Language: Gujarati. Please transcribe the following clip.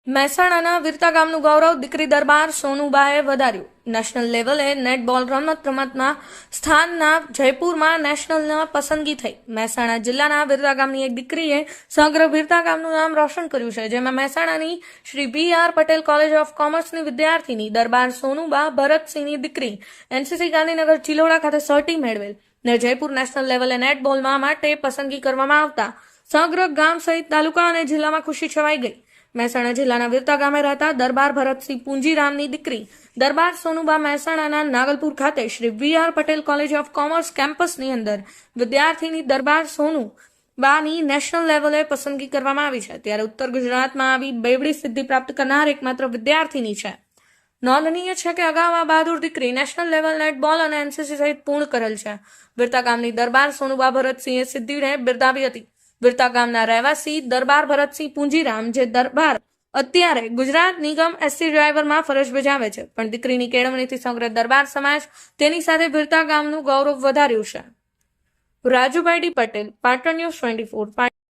મહેસાણાના વીરતા ગામનું ગૌરવ દીકરી દરબાર સોનુબાએ વધાર્યું. નેશનલ લેવલે નેટબોલ રમતમાં સ્થાનના જયપુરમાં નેશનલમાં પસંદગી થઈ. મહેસાણા જિલ્લાના વીરતા ગામની એક દીકરીએ સમગ્ર વીરતા ગામનું નામ રોશન કર્યું છે, જેમાં મહેસાણાની Shri BR Patel college of કોમર્સની વિદ્યાર્થીની દરબાર સોનુબા ભરતસિંહની દીકરી NCC ગાંધીનગર ચિલોડા ખાતે સર્ટી મેળવેલ ને જયપુર નેશનલ લેવલે નેટબોલમાં માટે પસંદગી કરવામાં આવતા સમગ્ર ગામ સહિત તાલુકા અને જિલ્લામાં ખુશી છવાઈ ગઈ. મહેસાણા જિલ્લાના વીરતા ગામે રહેતા દરબાર ભરતસિંહ પૂંજીરામની દીકરી દરબાર સોનુબા મહેસાણાના નાગલપુર ખાતે Shri BR Patel college of commerce કેમ્પસની અંદર વિદ્યાર્થીની દરબાર સોનુબાની નેશનલ લેવલે પસંદગી કરવામાં આવી છે. ત્યારે ઉત્તર ગુજરાતમાં આવી બેવડી સિદ્ધિ પ્રાપ્ત કરનાર એકમાત્ર વિદ્યાર્થીની છે. નોંધનીય છે કે અગાઉ આ બહાદુર દીકરી નેશનલ લેવલ નેટબોલ અને NCC સહિત પૂર્ણ કરેલ છે. વીરતા ગામની દરબાર સોનુબા ભરતસિંહે સિદ્ધિને બિરદાવી હતી. વીરતા ગામના રહેવાસી દરબાર ભરતસિંહ પૂંજીરામ, જે દરબાર અત્યારે ગુજરાત નિગમ SC ડ્રાઈવરમાં ફરજ બજાવે છે, પણ દીકરીની કેળવણીથી સમગ્ર દરબાર સમાજ તેની સાથે વીરતા ગામનું ગૌરવ વધાર્યું છે. Rajubhai D Patel, Patan news 24.